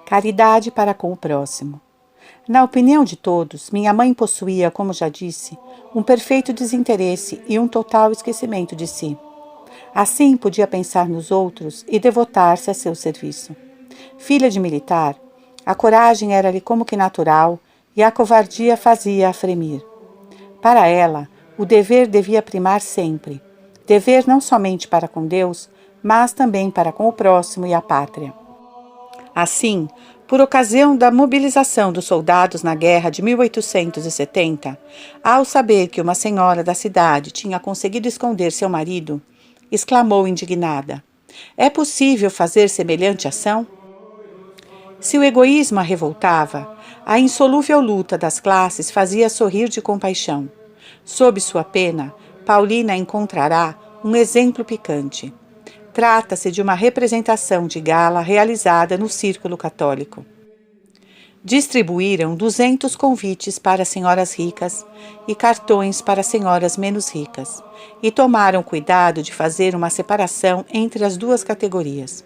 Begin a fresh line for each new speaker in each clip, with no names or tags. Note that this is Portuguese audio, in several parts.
Caridade para com o próximo. Na opinião de todos, minha mãe possuía, como já disse, um perfeito desinteresse e um total esquecimento de si. Assim podia pensar nos outros e devotar-se a seu serviço. Filha de militar, a coragem era-lhe como que natural e a covardia fazia-a fremir. Para ela, o dever devia primar sempre. Dever não somente para com Deus, mas também para com o próximo e a pátria. Assim, por ocasião da mobilização dos soldados na guerra de 1870, ao saber que uma senhora da cidade tinha conseguido esconder seu marido, exclamou indignada: "É possível fazer semelhante ação?" Se o egoísmo a revoltava, a insolúvel luta das classes fazia sorrir de compaixão. Sob sua pena, Paulina encontrará um exemplo picante. Trata-se de uma representação de gala realizada no Círculo Católico. Distribuíram 200 convites para senhoras ricas e cartões para senhoras menos ricas, e tomaram cuidado de fazer uma separação entre as duas categorias.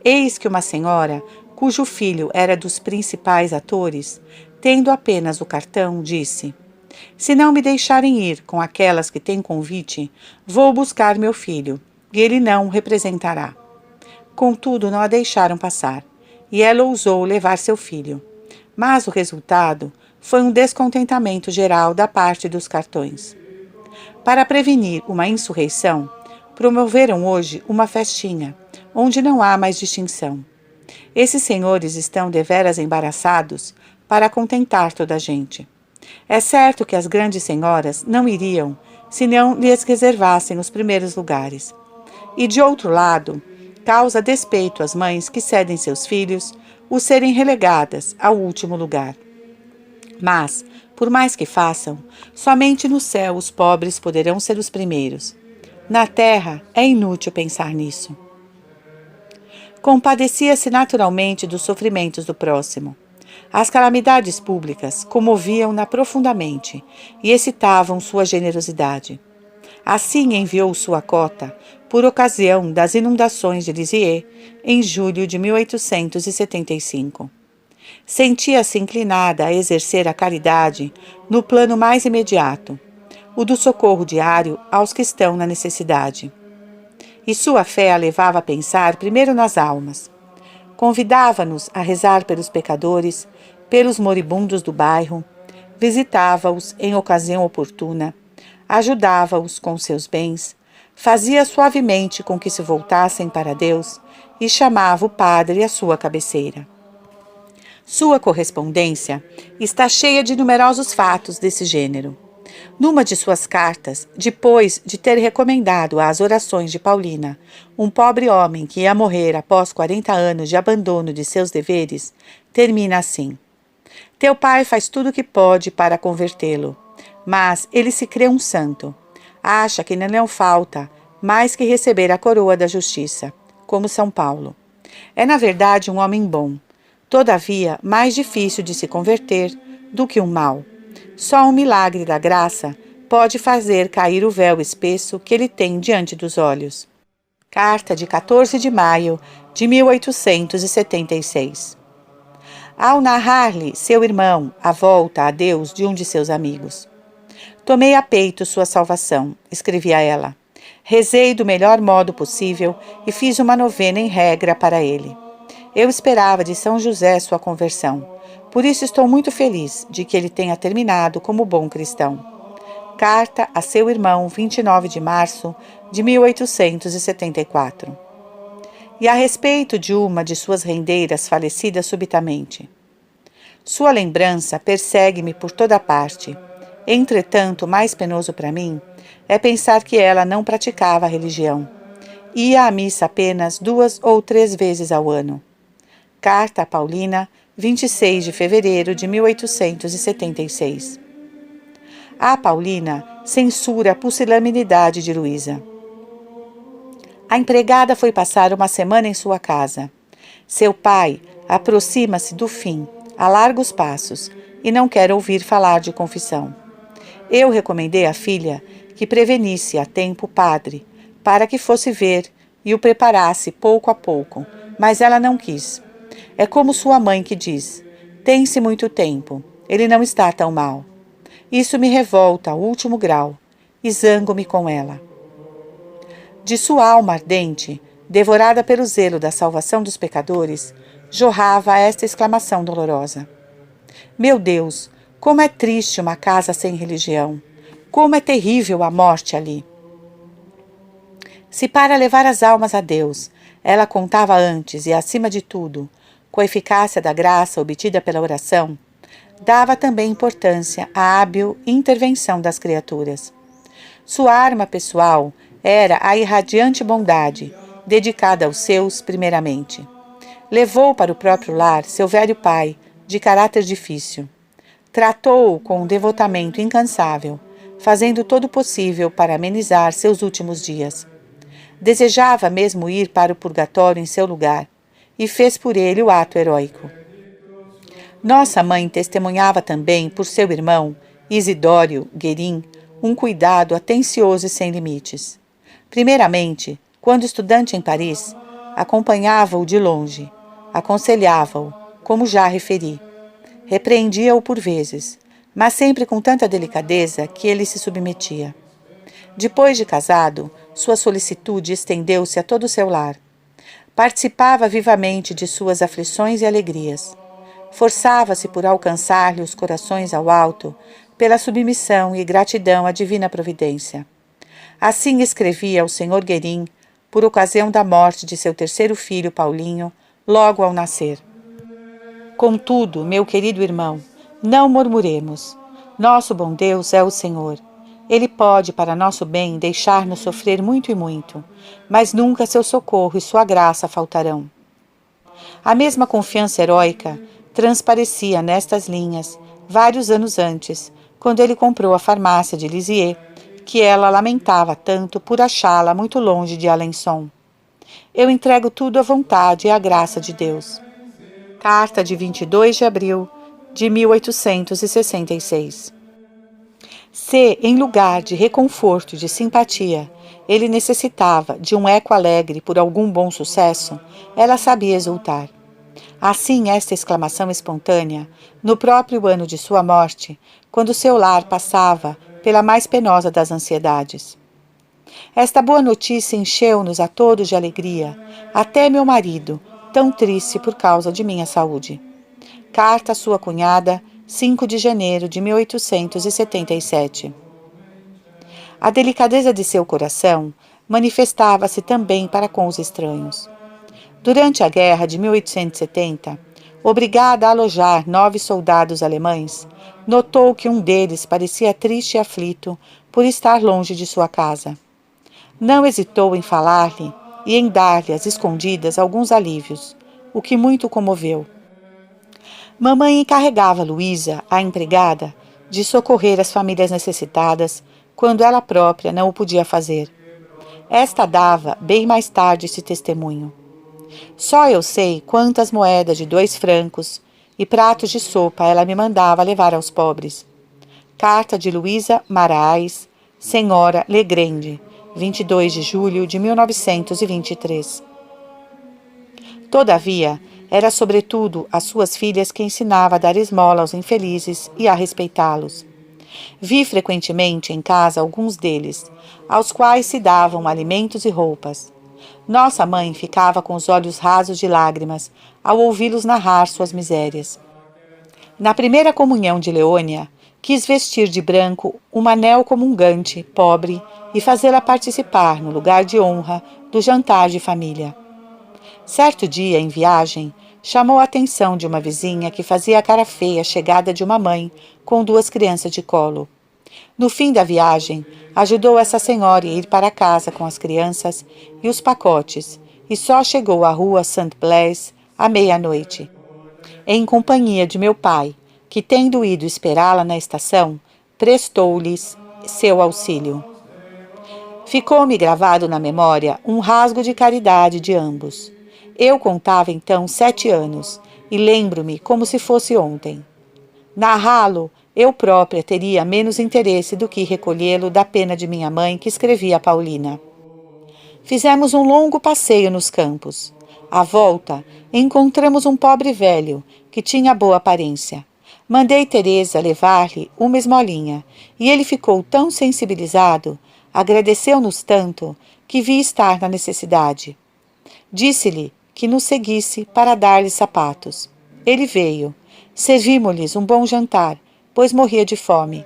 Eis que uma senhora, cujo filho era dos principais atores, tendo apenas o cartão, disse: "Se não me deixarem ir com aquelas que têm convite, vou buscar meu filho, e ele não o representará." Contudo, não a deixaram passar, e ela ousou levar seu filho. Mas o resultado foi um descontentamento geral da parte dos cartões. Para prevenir uma insurreição, promoveram hoje uma festinha, onde não há mais distinção. Esses senhores estão deveras embaraçados para contentar toda a gente. É certo que as grandes senhoras não iriam se não lhes reservassem os primeiros lugares. E, de outro lado, causa despeito às mães que cedem seus filhos os serem relegadas ao último lugar. Mas, por mais que façam, somente no céu os pobres poderão ser os primeiros. Na terra é inútil pensar nisso. Compadecia-se naturalmente dos sofrimentos do próximo. As calamidades públicas comoviam-na profundamente e excitavam sua generosidade. Assim enviou sua cota por ocasião das inundações de Lisieux em julho de 1875. Sentia-se inclinada a exercer a caridade no plano mais imediato, o do socorro diário aos que estão na necessidade. E sua fé a levava a pensar primeiro nas almas. Convidava-nos a rezar pelos pecadores, pelos moribundos do bairro, visitava-os em ocasião oportuna, ajudava-os com seus bens, fazia suavemente com que se voltassem para Deus e chamava o padre à sua cabeceira. Sua correspondência está cheia de numerosos fatos desse gênero. Numa de suas cartas, depois de ter recomendado às orações de Paulina um pobre homem que ia morrer após 40 anos de abandono de seus deveres, termina assim: "Teu pai faz tudo o que pode para convertê-lo, mas ele se crê um santo. Acha que não falta mais que receber a coroa da justiça, como São Paulo. É, na verdade, um homem bom, todavia mais difícil de se converter do que um mau. Só um milagre da graça pode fazer cair o véu espesso que ele tem diante dos olhos." Carta de 14 de maio de 1876. Ao narrar-lhe seu irmão a volta a Deus de um de seus amigos: "Tomei a peito sua salvação", escrevia ela. "Rezei do melhor modo possível e fiz uma novena em regra para ele. Eu esperava de São José sua conversão. Por isso estou muito feliz de que ele tenha terminado como bom cristão." Carta a seu irmão, 29 de março de 1874. E a respeito de uma de suas rendeiras falecida subitamente: "Sua lembrança persegue-me por toda parte. Entretanto, mais penoso para mim é pensar que ela não praticava a religião. Ia à missa apenas 2 ou 3 vezes ao ano." Carta a Paulina, 26 de fevereiro de 1876. A Paulina censura a pusilanimidade de Luísa. A empregada foi passar uma semana em sua casa. Seu pai aproxima-se do fim, a largos passos, e não quer ouvir falar de confissão. Eu recomendei à filha que prevenisse a tempo o padre, para que fosse ver e o preparasse pouco a pouco, mas ela não quis. É como sua mãe que diz: tem-se muito tempo, ele não está tão mal. Isso me revolta ao último grau, e zango-me com ela. De sua alma ardente, devorada pelo zelo da salvação dos pecadores, jorrava esta exclamação dolorosa: Meu Deus, como é triste uma casa sem religião! Como é terrível a morte ali! Se para levar as almas a Deus, ela contava antes e acima de tudo, com a eficácia da graça obtida pela oração, dava também importância à hábil intervenção das criaturas. Sua arma pessoal era a irradiante bondade, dedicada aos seus primeiramente. Levou para o próprio lar seu velho pai, de caráter difícil. Tratou-o com um devotamento incansável, fazendo todo o possível para amenizar seus últimos dias. Desejava mesmo ir para o purgatório em seu lugar, e fez por ele o ato heróico. Nossa mãe testemunhava também por seu irmão, Isidório Guerin, um cuidado atencioso e sem limites. Primeiramente, quando estudante em Paris, acompanhava-o de longe, aconselhava-o, como já referi. Repreendia-o por vezes, mas sempre com tanta delicadeza que ele se submetia. Depois de casado, sua solicitude estendeu-se a todo o seu lar. Participava vivamente de suas aflições e alegrias. Forçava-se por alcançar-lhe os corações ao alto, pela submissão e gratidão à divina providência. Assim escrevia ao Sr. Guerin, por ocasião da morte de seu terceiro filho, Paulinho, logo ao nascer. Contudo, meu querido irmão, não murmuremos. Nosso bom Deus é o Senhor. Ele pode, para nosso bem, deixar-nos sofrer muito e muito, mas nunca seu socorro e sua graça faltarão. A mesma confiança heróica transparecia nestas linhas, vários anos antes, quando ele comprou a farmácia de Lisieux, que ela lamentava tanto por achá-la muito longe de Alençon. Eu entrego tudo à vontade e à graça de Deus. Carta de 22 de abril de 1866. Se, em lugar de reconforto e de simpatia, ele necessitava de um eco alegre por algum bom sucesso, ela sabia exultar. Assim, esta exclamação espontânea, no próprio ano de sua morte, quando seu lar passava pela mais penosa das ansiedades. Esta boa notícia encheu-nos a todos de alegria, até meu marido, tão triste por causa de minha saúde. Carta à sua cunhada, 5 de janeiro de 1877. A delicadeza de seu coração manifestava-se também para com os estranhos. Durante a guerra de 1870, obrigada a alojar 9 soldados alemães, notou que um deles parecia triste e aflito por estar longe de sua casa. Não hesitou em falar-lhe e em dar-lhe às escondidas alguns alívios, o que muito comoveu. Mamãe encarregava Luísa, a empregada, de socorrer as famílias necessitadas quando ela própria não o podia fazer. Esta dava, bem mais tarde, esse testemunho. Só eu sei quantas moedas de 2 francos e pratos de sopa ela me mandava levar aos pobres. Carta de Luísa Marais, Senhora Legrand, 22 de julho de 1923. Todavia, era sobretudo às suas filhas que ensinava a dar esmola aos infelizes e a respeitá-los. Vi frequentemente em casa alguns deles, aos quais se davam alimentos e roupas. Nossa mãe ficava com os olhos rasos de lágrimas ao ouvi-los narrar suas misérias. Na primeira comunhão de Leônia, quis vestir de branco uma neocomungante, pobre, e fazê-la participar, no lugar de honra, do jantar de família. Certo dia, em viagem, chamou a atenção de uma vizinha que fazia a cara feia a chegada de uma mãe com 2 crianças de colo. No fim da viagem, ajudou essa senhora a ir para casa com as crianças e os pacotes, e só chegou à rua Saint-Blaise à meia-noite. Em companhia de meu pai, que, tendo ido esperá-la na estação, prestou-lhes seu auxílio. Ficou-me gravado na memória um rasgo de caridade de ambos. Eu contava então 7 anos, e lembro-me como se fosse ontem. Narrá-lo, eu própria teria menos interesse do que recolhê-lo da pena de minha mãe que escrevia a Paulina. Fizemos um longo passeio nos campos. À volta, encontramos um pobre velho, que tinha boa aparência. Mandei Teresa levar-lhe uma esmolinha, e ele ficou tão sensibilizado, agradeceu-nos tanto, que vi estar na necessidade. Disse-lhe que nos seguisse para dar-lhe sapatos. Ele veio. Servimos-lhes um bom jantar, pois morria de fome.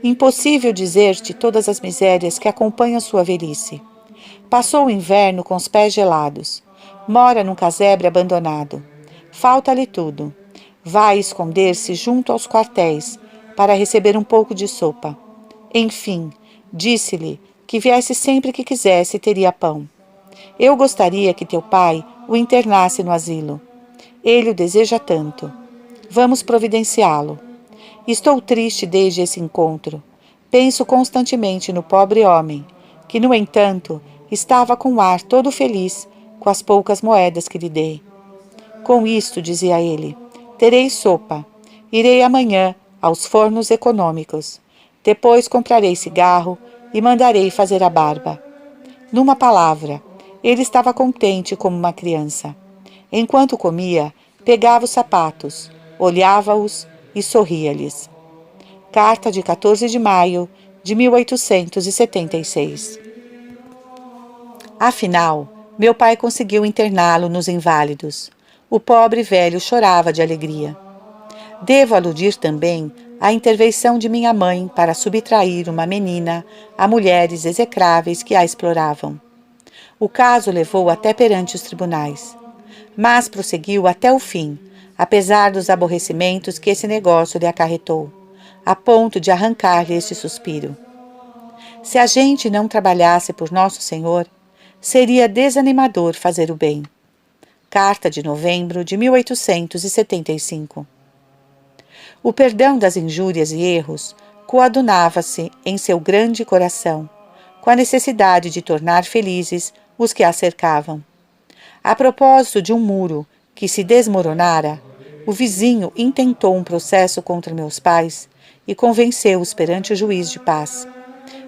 Impossível dizer-te todas as misérias que acompanham sua velhice. Passou o inverno com os pés gelados. Mora num casebre abandonado. Falta-lhe tudo. Vai esconder-se junto aos quartéis para receber um pouco de sopa. Enfim, disse-lhe que viesse sempre que quisesse e teria pão. Eu gostaria que teu pai o internasse no asilo. Ele o deseja tanto. Vamos providenciá-lo. Estou triste desde esse encontro. Penso constantemente no pobre homem, que, no entanto, estava com o ar todo feliz com as poucas moedas que lhe dei. Com isto, dizia ele, terei sopa. Irei amanhã aos fornos econômicos. Depois comprarei cigarro e mandarei fazer a barba. Numa palavra, ele estava contente como uma criança. Enquanto comia, pegava os sapatos, olhava-os e sorria-lhes. Carta de 14 de maio de 1876. Afinal, meu pai conseguiu interná-lo nos Inválidos. O pobre velho chorava de alegria. Devo aludir também à intervenção de minha mãe para subtrair uma menina a mulheres execráveis que a exploravam. O caso levou até perante os tribunais, mas prosseguiu até o fim, apesar dos aborrecimentos que esse negócio lhe acarretou, a ponto de arrancar-lhe este suspiro. Se a gente não trabalhasse por Nosso Senhor, seria desanimador fazer o bem. Carta de novembro de 1875. O perdão das injúrias e erros coadunava-se em seu grande coração, com a necessidade de tornar felizes os que a cercavam. A propósito de um muro que se desmoronara, o vizinho intentou um processo contra meus pais e convenceu-os perante o juiz de paz.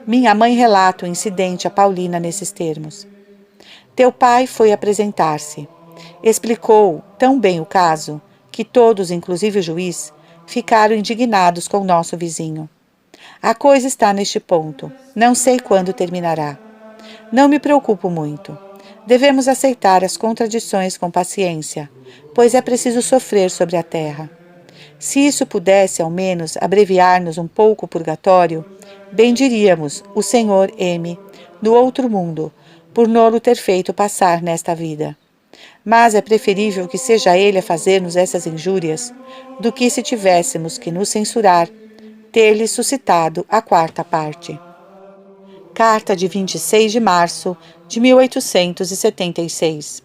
Minha mãe relata o incidente a Paulina nesses termos. Teu pai foi apresentar-se. Explicou tão bem o caso que todos, inclusive o juiz, ficaram indignados com o nosso vizinho. A coisa está neste ponto. Não sei quando terminará. Não me preocupo muito. Devemos aceitar as contradições com paciência, pois é preciso sofrer sobre a terra. Se isso pudesse, ao menos, abreviar-nos um pouco o purgatório, bem diríamos, o Senhor M, no outro mundo, por não-lo ter feito passar nesta vida. Mas é preferível que seja Ele a fazer-nos essas injúrias, do que se tivéssemos que nos censurar, ter-lhe suscitado a quarta parte. Carta de 26 de março de 1876.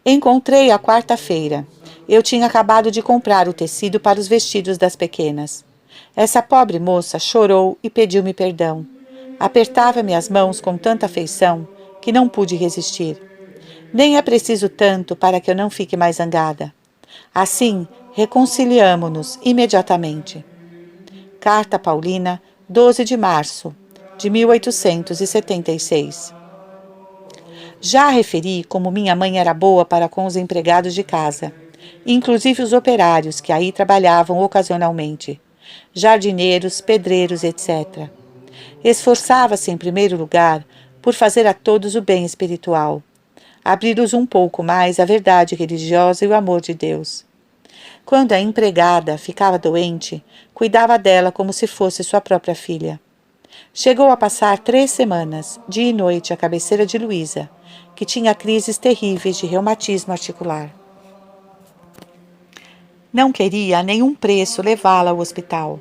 Encontrei a quarta-feira. Eu tinha acabado de comprar o tecido para os vestidos das pequenas. Essa pobre moça chorou e pediu-me perdão. Apertava-me as mãos com tanta afeição que não pude resistir. Nem é preciso tanto para que eu não fique mais zangada. Assim, reconciliamo-nos imediatamente. Carta Paulina, 12 de março de 1876. Já referi como minha mãe era boa para com os empregados de casa, inclusive os operários que aí trabalhavam ocasionalmente, jardineiros, pedreiros, etc. Esforçava-se, em primeiro lugar, por fazer a todos o bem espiritual, abrir-os um pouco mais à verdade religiosa e o amor de Deus. Quando a empregada ficava doente, cuidava dela como se fosse sua própria filha. Chegou a passar 3 semanas, dia e noite, à cabeceira de Luísa, que tinha crises terríveis de reumatismo articular. Não queria a nenhum preço levá-la ao hospital.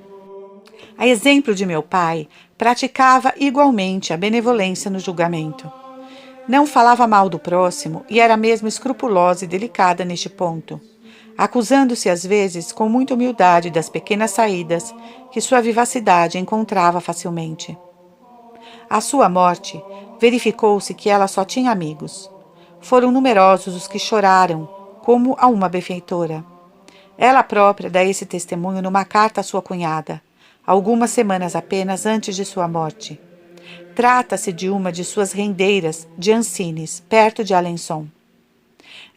A exemplo de meu pai, praticava igualmente a benevolência no julgamento. Não falava mal do próximo e era mesmo escrupulosa e delicada neste ponto, acusando-se às vezes com muita humildade das pequenas saídas que sua vivacidade encontrava facilmente. À sua morte, verificou-se que ela só tinha amigos. Foram numerosos os que choraram, como a uma benfeitora. Ela própria dá esse testemunho numa carta à sua cunhada, algumas semanas apenas antes de sua morte. Trata-se de uma de suas rendeiras de Ancines, perto de Alençon.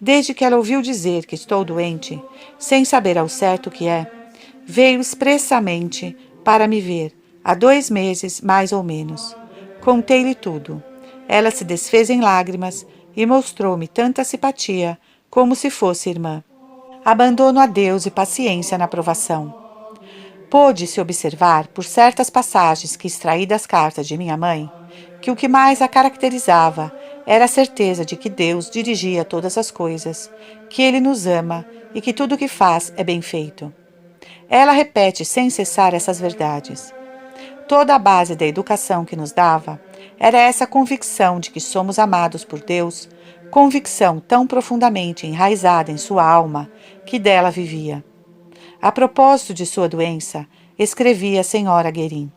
Desde que ela ouviu dizer que estou doente, sem saber ao certo o que é, veio expressamente para me ver, há 2 meses, mais ou menos. Contei-lhe tudo. Ela se desfez em lágrimas e mostrou-me tanta simpatia como se fosse irmã. Abandono a Deus e paciência na provação. Pôde-se observar, por certas passagens que extraí das cartas de minha mãe, que o que mais a caracterizava era a certeza de que Deus dirigia todas as coisas, que Ele nos ama e que tudo o que faz é bem feito. Ela repete sem cessar essas verdades. Toda a base da educação que nos dava era essa convicção de que somos amados por Deus, convicção tão profundamente enraizada em sua alma que dela vivia. A propósito de sua doença, escrevia a senhora Guerin: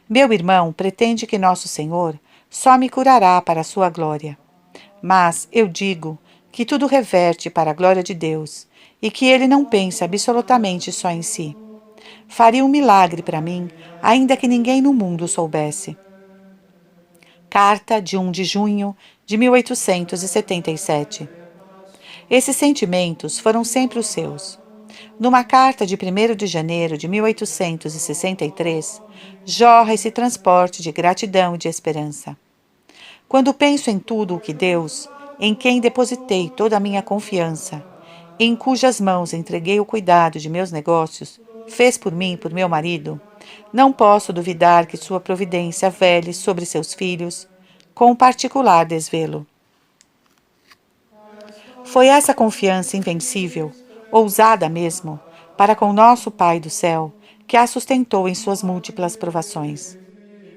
Meu irmão pretende que nosso Senhor só me curará para a sua glória. Mas eu digo que tudo reverte para a glória de Deus e que ele não pensa absolutamente só em si. Faria um milagre para mim, ainda que ninguém no mundo soubesse. Carta de 1 de junho de 1877. Esses sentimentos foram sempre os seus. Numa carta de 1º de janeiro de 1863, jorra esse transporte de gratidão e de esperança. Quando penso em tudo o que Deus, em quem depositei toda a minha confiança, em cujas mãos entreguei o cuidado de meus negócios, fez por mim e por meu marido, não posso duvidar que sua providência vele sobre seus filhos, com particular desvelo. Foi essa confiança invencível, ousada mesmo, para com nosso Pai do céu, que a sustentou em suas múltiplas provações.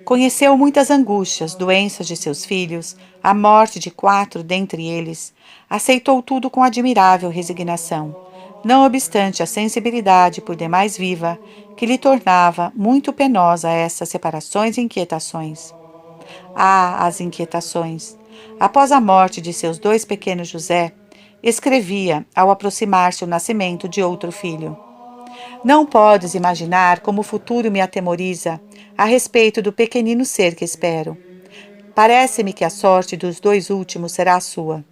Conheceu muitas angústias, doenças de seus filhos, a morte de 4 dentre eles, aceitou tudo com admirável resignação, não obstante a sensibilidade por demais viva, que lhe tornava muito penosa essas separações e inquietações. Ah, as inquietações! Após a morte de seus 2 pequenos José, escrevia, ao aproximar-se o nascimento de outro filho: Não podes imaginar como o futuro me atemoriza a respeito do pequenino ser que espero. Parece-me que a sorte dos 2 últimos será a sua.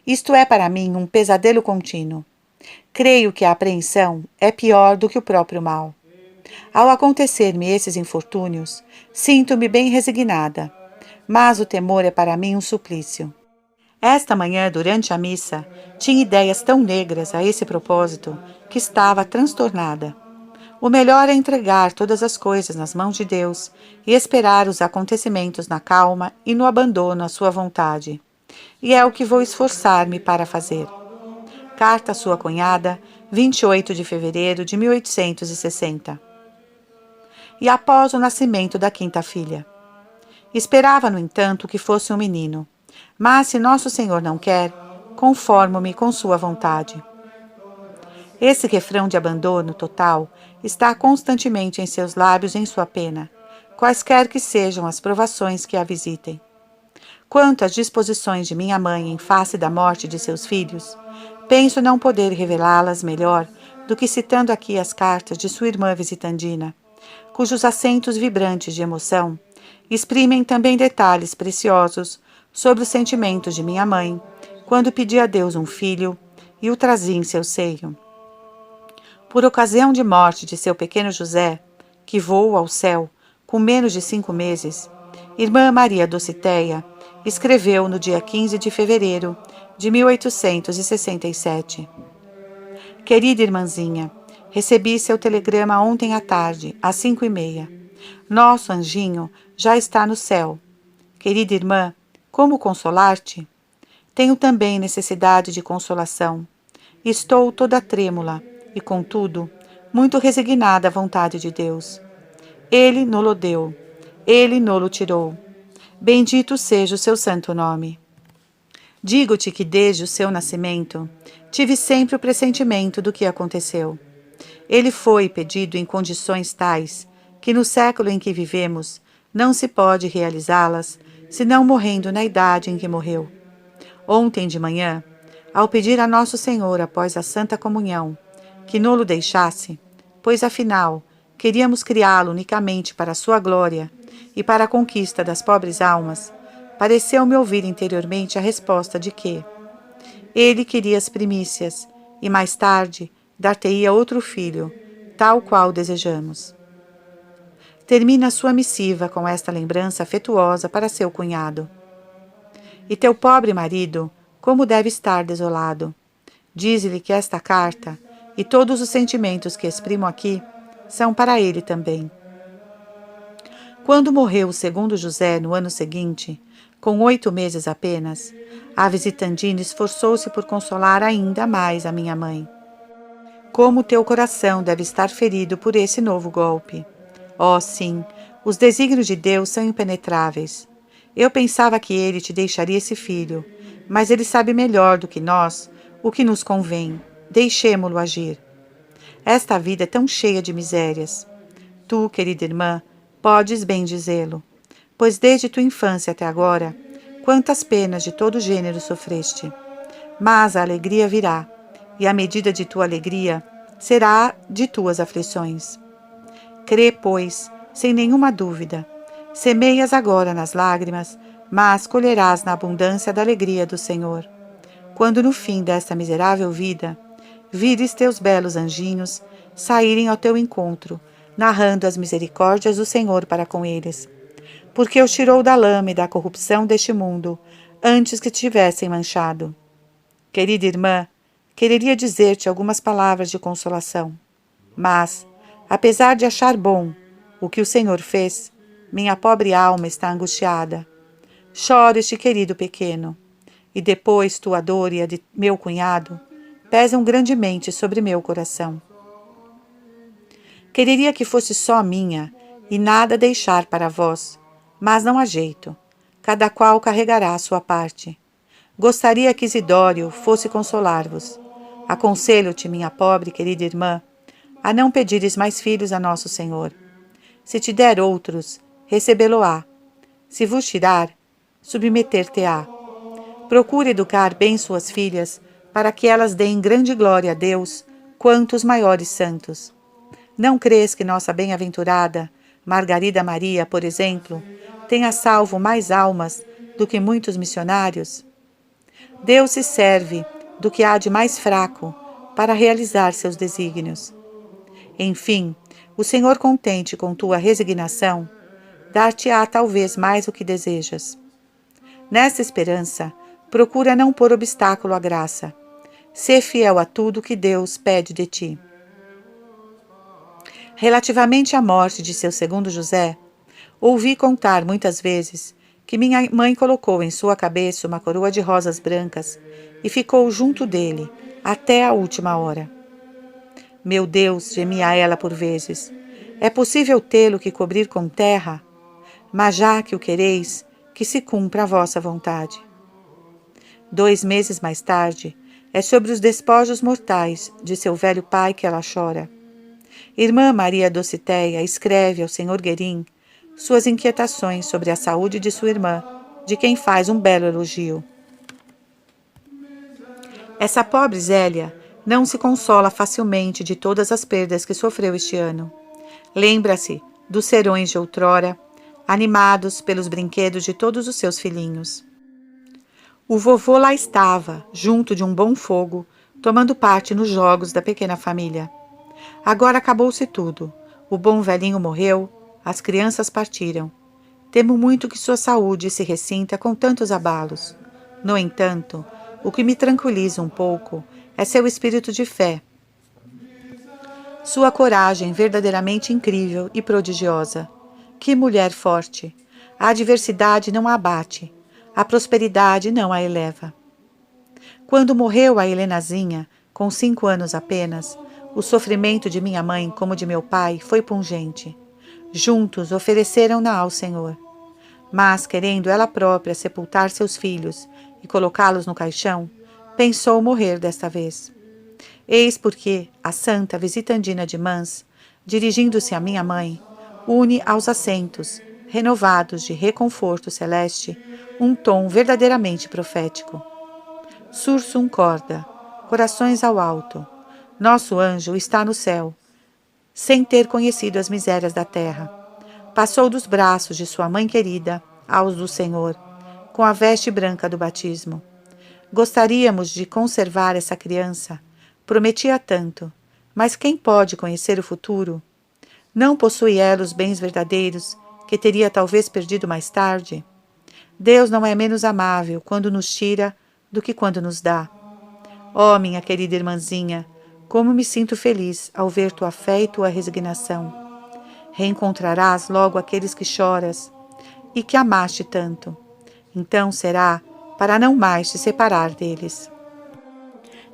Isto é para mim um pesadelo contínuo. Creio que a apreensão é pior do que o próprio mal. Ao acontecer-me esses infortúnios, sinto-me bem resignada, mas o temor é para mim um suplício. Esta manhã, durante a missa, tinha ideias tão negras a esse propósito que estava transtornada. O melhor é entregar todas as coisas nas mãos de Deus e esperar os acontecimentos na calma e no abandono à sua vontade. E é o que vou esforçar-me para fazer. Carta à sua cunhada, 28 de fevereiro de 1860. E após o nascimento da 5ª filha. Esperava, no entanto, que fosse um menino. Mas, se nosso Senhor não quer, conformo-me com sua vontade. Esse refrão de abandono total está constantemente em seus lábios em sua pena, quaisquer que sejam as provações que a visitem. Quanto às disposições de minha mãe em face da morte de seus filhos, penso não poder revelá-las melhor do que citando aqui as cartas de sua irmã visitandina, cujos acentos vibrantes de emoção exprimem também detalhes preciosos sobre os sentimentos de minha mãe, quando pedi a Deus um filho e o trazia em seu seio. Por ocasião de morte de seu pequeno José, que voou ao céu com menos de 5 meses, irmã Maria Docitéia escreveu no dia 15 de fevereiro de 1867. Querida irmãzinha, recebi seu telegrama ontem à tarde, às 5h30. Nosso anjinho já está no céu. Querida irmã, como consolar-te? Tenho também necessidade de consolação. Estou toda trêmula e, contudo, muito resignada à vontade de Deus. Ele nolo deu, ele nolo tirou. Bendito seja o seu santo nome. Digo-te que desde o seu nascimento tive sempre o pressentimento do que aconteceu. Ele foi pedido em condições tais que no século em que vivemos não se pode realizá-las senão morrendo na idade em que morreu. Ontem de manhã, ao pedir a Nosso Senhor após a Santa Comunhão que nolo deixasse, pois afinal queríamos criá-lo unicamente para a sua glória e para a conquista das pobres almas, pareceu-me ouvir interiormente a resposta de que Ele queria as primícias, e mais tarde dar-te-ia outro filho, tal qual desejamos. Termina sua missiva com esta lembrança afetuosa para seu cunhado. E teu pobre marido, como deve estar desolado. Dize-lhe que esta carta, e todos os sentimentos que exprimo aqui, são para ele também. Quando morreu o segundo José no ano seguinte, com 8 meses apenas, a visitandina esforçou-se por consolar ainda mais a minha mãe. Como teu coração deve estar ferido por esse novo golpe. Oh, sim, os desígnios de Deus são impenetráveis. Eu pensava que ele te deixaria esse filho, mas ele sabe melhor do que nós o que nos convém. Deixemo-lo agir. Esta vida é tão cheia de misérias. Tu, querida irmã, podes bem dizê-lo, pois desde tua infância até agora, quantas penas de todo gênero sofreste. Mas a alegria virá, e a medida de tua alegria será de tuas aflições. Crê, pois, sem nenhuma dúvida. Semeias agora nas lágrimas, mas colherás na abundância da alegria do Senhor. Quando no fim desta miserável vida, vires teus belos anjinhos saírem ao teu encontro, narrando as misericórdias do Senhor para com eles. Porque os tirou da lama e da corrupção deste mundo, antes que tivessem manchado. Querida irmã, quereria dizer-te algumas palavras de consolação. Mas, apesar de achar bom o que o Senhor fez, minha pobre alma está angustiada. Chora este querido pequeno, e depois tua dor e a de meu cunhado pesam grandemente sobre meu coração. Quereria que fosse só minha e nada deixar para vós, mas não há jeito. Cada qual carregará a sua parte. Gostaria que Isidório fosse consolar-vos. Aconselho-te, minha pobre querida irmã, a não pedires mais filhos a nosso Senhor. Se te der outros, recebê-lo-á. Se vos tirar, submeter-te-á. Procure educar bem suas filhas, para que elas deem grande glória a Deus, quanto os maiores santos. Não crês que nossa bem-aventurada Margarida Maria, por exemplo, tenha salvo mais almas do que muitos missionários? Deus se serve do que há de mais fraco para realizar seus desígnios. Enfim, o Senhor, contente com tua resignação, dar-te-á talvez mais o que desejas. Nessa esperança, procura não pôr obstáculo à graça. Sê fiel a tudo que Deus pede de ti. Relativamente à morte de seu segundo José, ouvi contar muitas vezes que minha mãe colocou em sua cabeça uma coroa de rosas brancas e ficou junto dele até a última hora. Meu Deus, gemia ela por vezes, é possível tê-lo que cobrir com terra? Mas já que o quereis, que se cumpra a vossa vontade. 2 meses mais tarde, é sobre os despojos mortais de seu velho pai que ela chora. Irmã Maria Docitéia escreve ao Sr. Guerin suas inquietações sobre a saúde de sua irmã, de quem faz um belo elogio. Essa pobre Zélia não se consola facilmente de todas as perdas que sofreu este ano. Lembra-se dos serões de outrora, animados pelos brinquedos de todos os seus filhinhos. O vovô lá estava, junto de um bom fogo, tomando parte nos jogos da pequena família. Agora acabou-se tudo. O bom velhinho morreu, as crianças partiram. Temo muito que sua saúde se ressinta com tantos abalos. No entanto, o que me tranquiliza um pouco é seu espírito de fé. Sua coragem verdadeiramente incrível e prodigiosa. Que mulher forte! A adversidade não a abate, a prosperidade não a eleva. Quando morreu a Helenazinha, com 5 anos apenas, o sofrimento de minha mãe como de meu pai foi pungente. Juntos ofereceram-na ao Senhor. Mas, querendo ela própria sepultar seus filhos e colocá-los no caixão, pensou morrer desta vez. Eis porque a santa visitandina de Mans, dirigindo-se à minha mãe, une aos assentos, renovados de reconforto celeste, um tom verdadeiramente profético. Sursum corda, corações ao alto. Nosso anjo está no céu, sem ter conhecido as misérias da terra. Passou dos braços de sua mãe querida aos do Senhor, com a veste branca do batismo. Gostaríamos de conservar essa criança. Prometia tanto. Mas quem pode conhecer o futuro? Não possui ela os bens verdadeiros, que teria talvez perdido mais tarde? Deus não é menos amável quando nos tira do que quando nos dá. Oh, minha querida irmãzinha, como me sinto feliz ao ver tua fé e tua resignação. Reencontrarás logo aqueles que choras e que amaste tanto. Então será para não mais te separar deles.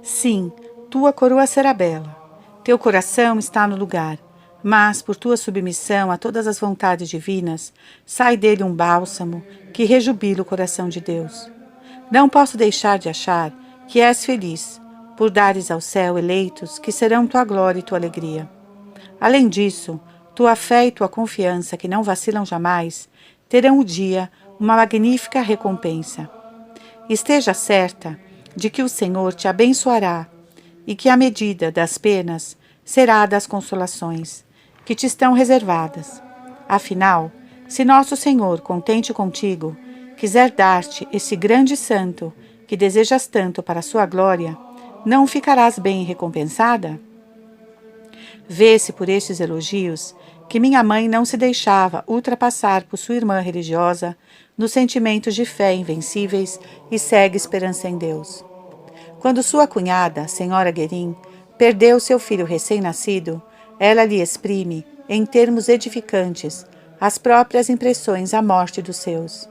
Sim, tua coroa será bela. Teu coração está no lugar, mas por tua submissão a todas as vontades divinas, sai dele um bálsamo que rejubila o coração de Deus. Não posso deixar de achar que és feliz, por dares ao céu eleitos que serão tua glória e tua alegria. Além disso, tua fé e tua confiança, que não vacilam jamais, terão o dia uma magnífica recompensa. Esteja certa de que o Senhor te abençoará e que a medida das penas será a das consolações que te estão reservadas. Afinal, se nosso Senhor, contente contigo, quiser dar-te esse grande santo que desejas tanto para a sua glória, não ficarás bem recompensada? Vê-se por estes elogios que minha mãe não se deixava ultrapassar por sua irmã religiosa nos sentimentos de fé invencíveis e cega esperança em Deus. Quando sua cunhada, a senhora Guerin, perdeu seu filho recém-nascido, ela lhe exprime, em termos edificantes, as próprias impressões à morte dos seus.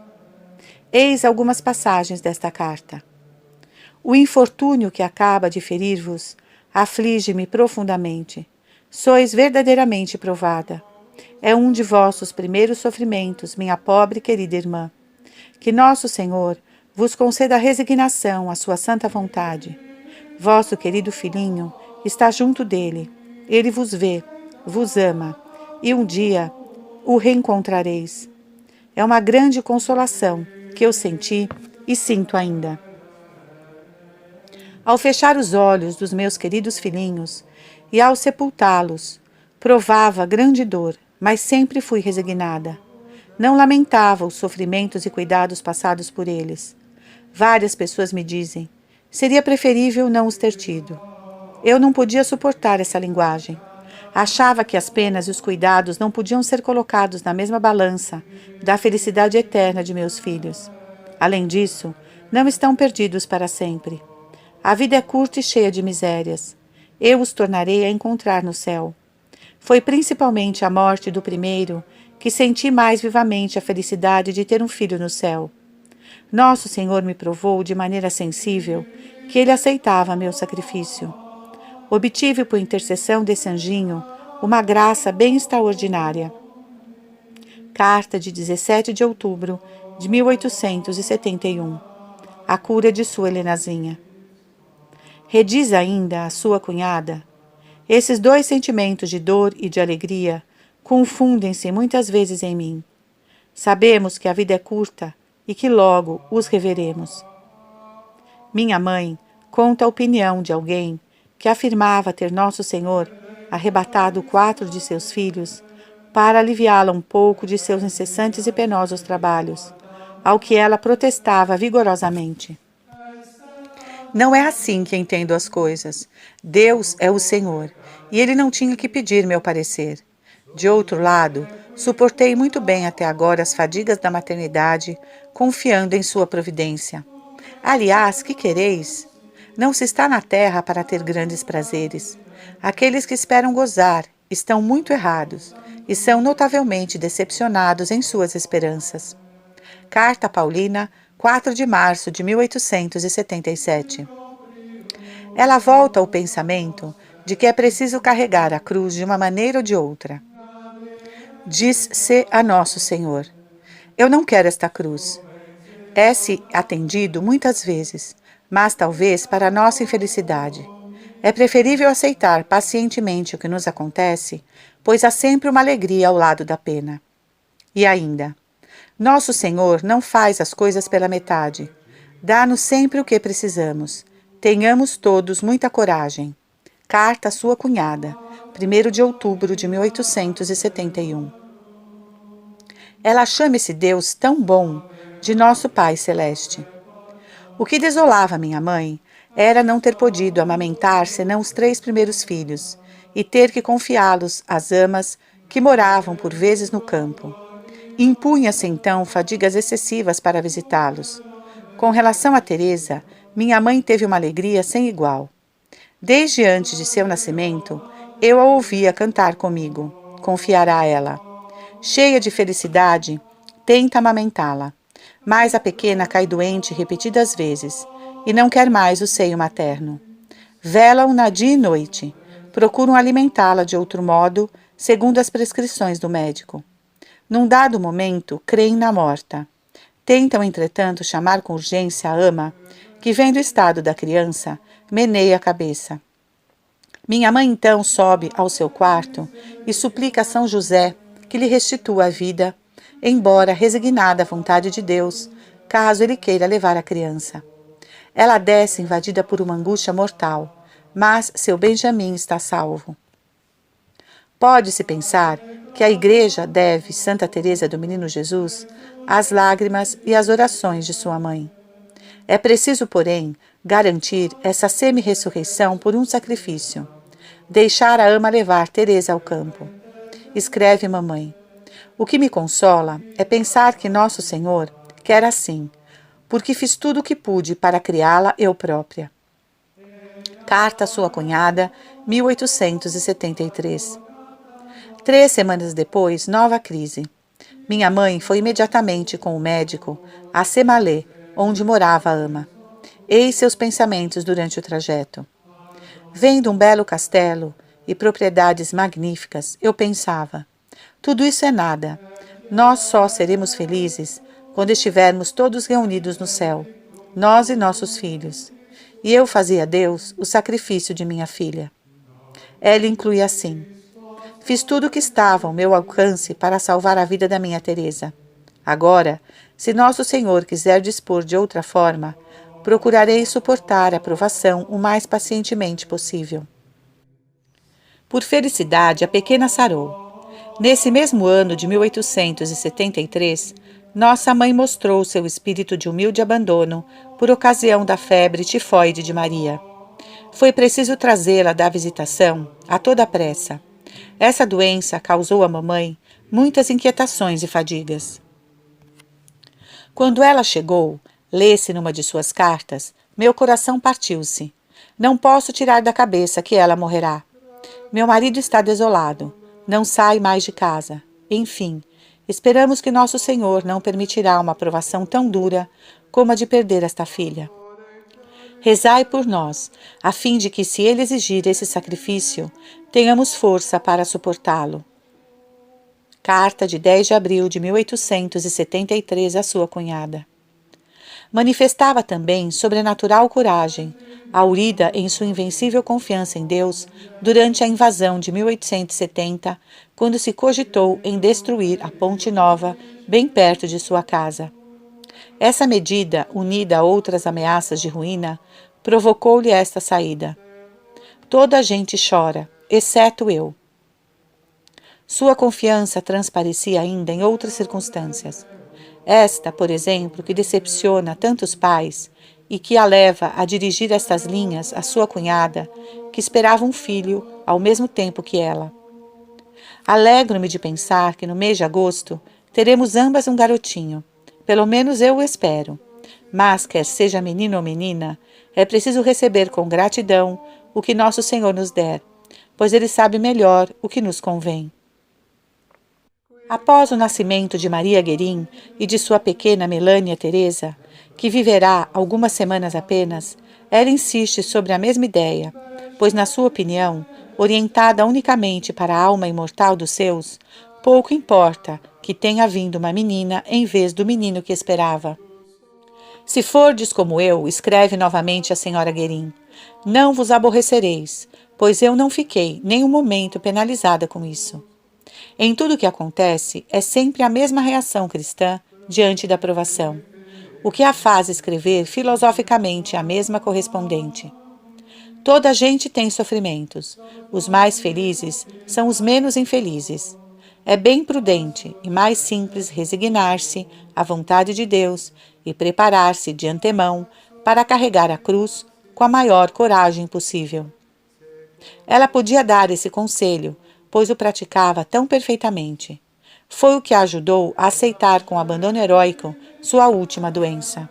Eis algumas passagens desta carta. O infortúnio que acaba de ferir-vos aflige-me profundamente. Sois verdadeiramente provada. É um de vossos primeiros sofrimentos, minha pobre e querida irmã. Que nosso Senhor vos conceda resignação à sua santa vontade. Vosso querido filhinho está junto dele. Ele vos vê, vos ama, e um dia o reencontrareis. É uma grande consolação que eu senti e sinto ainda. Ao fechar os olhos dos meus queridos filhinhos e ao sepultá-los, provava grande dor, mas sempre fui resignada. Não lamentava os sofrimentos e cuidados passados por eles. Várias pessoas me dizem, seria preferível não os ter tido. Eu não podia suportar essa linguagem. Achava que as penas e os cuidados não podiam ser colocados na mesma balança da felicidade eterna de meus filhos. Além disso, não estão perdidos para sempre. A vida é curta e cheia de misérias. Eu os tornarei a encontrar no céu. Foi principalmente a morte do primeiro que senti mais vivamente a felicidade de ter um filho no céu. Nosso Senhor me provou de maneira sensível que Ele aceitava meu sacrifício. Obtive por intercessão desse anjinho uma graça bem extraordinária. Carta de 17 de outubro de 1871. A cura de sua Helenazinha. Rediz ainda a sua cunhada: esses dois sentimentos de dor e de alegria confundem-se muitas vezes em mim. Sabemos que a vida é curta e que logo os reveremos. Minha mãe conta a opinião de alguém que afirmava ter Nosso Senhor arrebatado 4 de seus filhos para aliviá-la um pouco de seus incessantes e penosos trabalhos, ao que ela protestava vigorosamente. Não é assim que entendo as coisas. Deus é o Senhor, e Ele não tinha que pedir meu parecer. De outro lado, suportei muito bem até agora as fadigas da maternidade, confiando em sua providência. Aliás, que quereis? Não se está na terra para ter grandes prazeres. Aqueles que esperam gozar estão muito errados e são notavelmente decepcionados em suas esperanças. Carta Paulina, 4 de março de 1877. Ela volta ao pensamento de que é preciso carregar a cruz de uma maneira ou de outra. Diz-se a Nosso Senhor: eu não quero esta cruz. É-se atendido muitas vezes, mas talvez para nossa infelicidade. É preferível aceitar pacientemente o que nos acontece, pois há sempre uma alegria ao lado da pena. E ainda, Nosso Senhor não faz as coisas pela metade. Dá-nos sempre o que precisamos. Tenhamos todos muita coragem. Carta à sua cunhada, 1º de outubro de 1871. Ela chama esse Deus tão bom de nosso Pai Celeste. O que desolava minha mãe era não ter podido amamentar senão os 3 primeiros filhos e ter que confiá-los às amas que moravam por vezes no campo. Impunha-se então fadigas excessivas para visitá-los. Com relação a Teresa, minha mãe teve uma alegria sem igual. Desde antes de seu nascimento, eu a ouvia cantar comigo, confiará ela. Cheia de felicidade, tenta amamentá-la, mas a pequena cai doente repetidas vezes e não quer mais o seio materno. Velam-na dia e noite, procuram alimentá-la de outro modo, segundo as prescrições do médico. Num dado momento, creem na morta. Tentam, entretanto, chamar com urgência a ama, que, vendo o estado da criança, meneia a cabeça. Minha mãe então sobe ao seu quarto e suplica a São José que lhe restitua a vida, embora resignada à vontade de Deus, caso ele queira levar a criança. Ela desce invadida por uma angústia mortal, mas seu Benjamim está salvo. Pode-se pensar que a Igreja deve Santa Teresa do Menino Jesus às lágrimas e às orações de sua mãe. É preciso, porém, garantir essa semi-ressurreição por um sacrifício. Deixar a ama levar Teresa ao campo. Escreve mamãe. O que me consola é pensar que Nosso Senhor quer assim, porque fiz tudo o que pude para criá-la eu própria. Carta à sua cunhada, 1873. 3 semanas depois, nova crise. Minha mãe foi imediatamente com o médico a Semalê, onde morava a ama. Eis seus pensamentos durante o trajeto. Vendo um belo castelo e propriedades magníficas, eu pensava, tudo isso é nada. Nós só seremos felizes quando estivermos todos reunidos no céu, nós e nossos filhos. E eu fazia a Deus o sacrifício de minha filha. Ela incluía assim: fiz tudo o que estava ao meu alcance para salvar a vida da minha Teresa. Agora, se Nosso Senhor quiser dispor de outra forma, procurarei suportar a provação o mais pacientemente possível. Por felicidade, a pequena sarou. Nesse mesmo ano de 1873, nossa mãe mostrou seu espírito de humilde abandono por ocasião da febre tifoide de Maria. Foi preciso trazê-la da visitação a toda pressa. Essa doença causou à mamãe muitas inquietações e fadigas. Quando ela chegou, lê-se numa de suas cartas, meu coração partiu-se. Não posso tirar da cabeça que ela morrerá. Meu marido está desolado, não sai mais de casa. Enfim, esperamos que Nosso Senhor não permitirá uma provação tão dura como a de perder esta filha. Rezai por nós, a fim de que, se ele exigir esse sacrifício, tenhamos força para suportá-lo. Carta de 10 de abril de 1873 à sua cunhada. Manifestava também sobrenatural coragem, aurida em sua invencível confiança em Deus, durante a invasão de 1870, quando se cogitou em destruir a Ponte Nova, bem perto de sua casa. Essa medida, unida a outras ameaças de ruína, provocou-lhe esta saída. Toda a gente chora, exceto eu. Sua confiança transparecia ainda em outras circunstâncias. Esta, por exemplo, que decepciona tantos pais e que a leva a dirigir estas linhas à sua cunhada, que esperava um filho ao mesmo tempo que ela. Alegro-me de pensar que no mês de agosto teremos ambas um garotinho. Pelo menos eu o espero. Mas, quer seja menino ou menina, é preciso receber com gratidão o que Nosso Senhor nos der, pois Ele sabe melhor o que nos convém. Após o nascimento de Maria Guerin e de sua pequena Melânia Teresa, que viverá algumas semanas apenas, ela insiste sobre a mesma ideia, pois, na sua opinião, orientada unicamente para a alma imortal dos seus, pouco importa que tenha vindo uma menina em vez do menino que esperava. Se fordes como eu, escreve novamente a senhora Guerin, não vos aborrecereis, pois eu não fiquei nem um momento penalizada com isso. Em tudo o que acontece, é sempre a mesma reação cristã diante da provação, o que a faz escrever filosoficamente a mesma correspondente. Toda a gente tem sofrimentos. Os mais felizes são os menos infelizes. É bem prudente e mais simples resignar-se à vontade de Deus e preparar-se de antemão para carregar a cruz com a maior coragem possível. Ela podia dar esse conselho, pois o praticava tão perfeitamente. Foi o que a ajudou a aceitar com abandono heróico sua última doença.